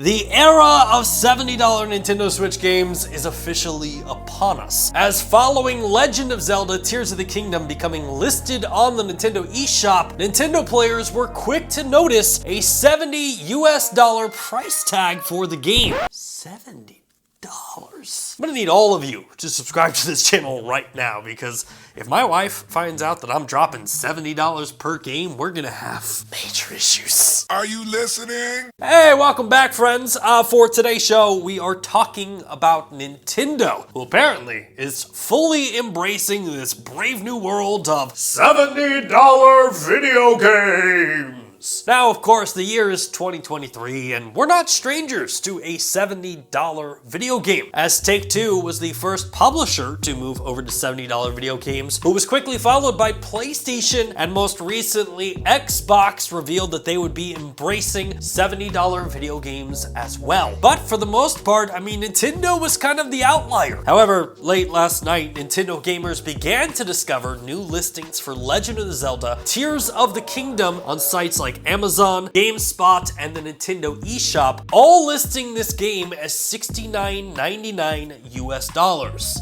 The era of $70 Nintendo Switch games is officially upon us, as following Legend of Zelda Tears of the Kingdom becoming listed on the Nintendo eShop, Nintendo players were quick to notice a $70 price tag for the game. $70. I'm gonna need all of you to subscribe to this channel right now, because if my wife finds out that I'm dropping $70 per game, we're gonna have major issues. Are you listening? Hey, welcome back, friends. For today's show, we are talking about Nintendo, who apparently is fully embracing this brave new world of $70 video games. Now, of course, the year is 2023, and we're not strangers to a $70 video game, as Take-Two was the first publisher to move over to $70 video games, who was quickly followed by PlayStation, and most recently, Xbox revealed that they would be embracing $70 video games as well. But for the most part, Nintendo was kind of the outlier. However, late last night, Nintendo gamers began to discover new listings for Legend of Zelda Tears of the Kingdom on sites like Amazon, GameSpot, and the Nintendo eShop, all listing this game as $69.99 US.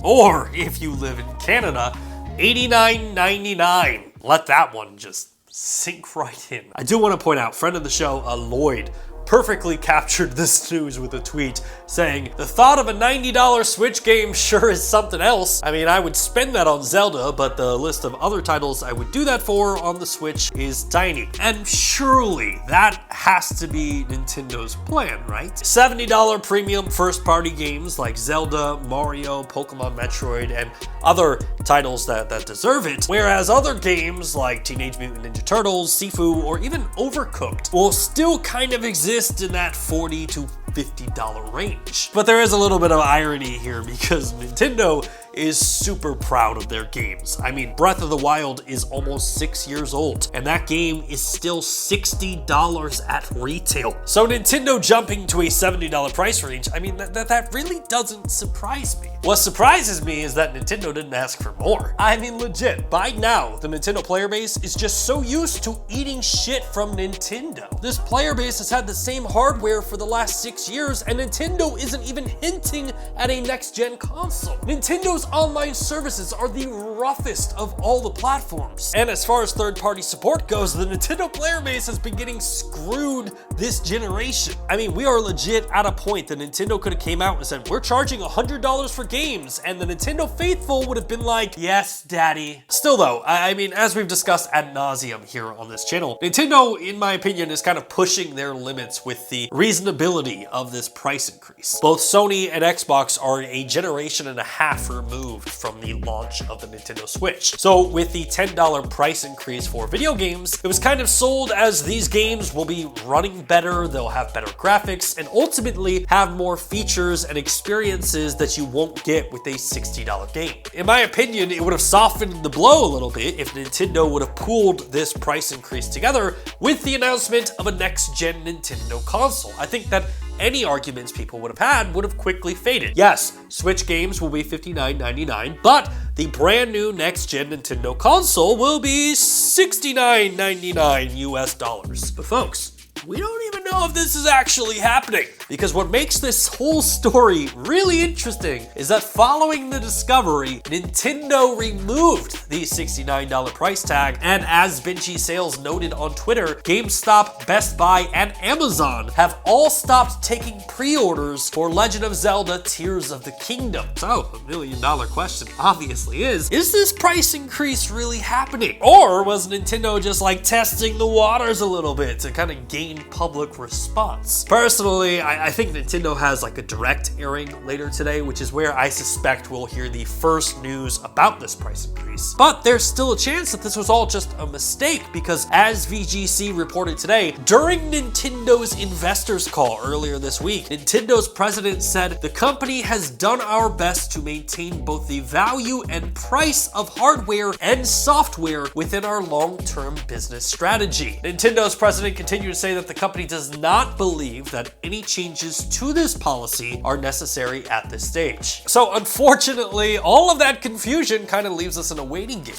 Or, if you live in Canada, $89.99. Let that one just sink right in. I do want to point out, friend of the show, Lloyd, perfectly captured this news with a tweet saying, "The thought of a $90 Switch game sure is something else. I would spend that on Zelda, but the list of other titles I would do that for on the Switch is tiny." And surely that has to be Nintendo's plan, right? $70 premium first-party games like Zelda, Mario, Pokemon, Metroid, and other titles that deserve it, whereas other games like Teenage Mutant Ninja Turtles, Sifu, or even Overcooked will still kind of exist in that $40 to $50 range. But there is a little bit of irony here, because Nintendo is super proud of their games. Breath of the Wild is almost 6 years old, and that game is still $60 at retail. So Nintendo jumping to a $70 price range, that really doesn't surprise me. What surprises me is that Nintendo didn't ask for more. Legit, by now, the Nintendo player base is just so used to eating shit from Nintendo. This player base has had the same hardware for the last 6 years, and Nintendo isn't even hinting at a next-gen console. Nintendo's online services are the roughest of all the platforms. And as far as third-party support goes, the Nintendo player base has been getting screwed this generation. We are legit at a point that Nintendo could have came out and said, "We're charging $100 for games," and the Nintendo faithful would have been like, "Yes, daddy." Still though, as we've discussed ad nauseum here on this channel, Nintendo, in my opinion, is kind of pushing their limits with the reasonability of this price increase. Both Sony and Xbox are a generation and a half removed from the launch of the Nintendo Switch. So with the $10 price increase for video games, it was kind of sold as these games will be running better, they'll have better graphics, and ultimately have more features and experiences that you won't get with a $60 game. In my opinion, it would have softened the blow a little bit if Nintendo would have pooled this price increase together with the announcement of a next-gen Nintendo console. I think that any arguments people would have had would have quickly faded. Yes, Switch games will be $59.99, but the brand new next-gen Nintendo console will be $69.99 US. But folks, we don't even know if this is actually happening, because what makes this whole story really interesting is that following the discovery, Nintendo removed the $69 price tag, and as Benchy Sales noted on Twitter, GameStop, Best Buy, and Amazon have all stopped taking pre-orders for Legend of Zelda Tears of the Kingdom. So, $1 million question obviously is this price increase really happening? Or was Nintendo just like testing the waters a little bit to kind of gain public response? Personally, I think Nintendo has like a direct airing later today, which is where I suspect we'll hear the first news about this price increase. But there's still a chance that this was all just a mistake, because as VGC reported today, during Nintendo's investors call earlier this week, Nintendo's president said, "The company has done our best to maintain both the value and price of hardware and software within our long-term business strategy." Nintendo's president continued to say that the company does not believe that any changes to this policy are necessary at this stage. So unfortunately, all of that confusion kind of leaves us in a waiting game.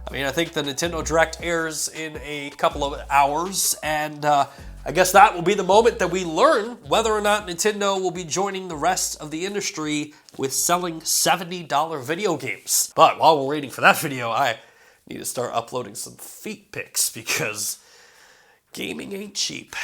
I think the Nintendo Direct airs in a couple of hours, and I guess that will be the moment that we learn whether or not Nintendo will be joining the rest of the industry with selling $70 video games. But while we're waiting for that video, I need to start uploading some feet pics because gaming ain't cheap.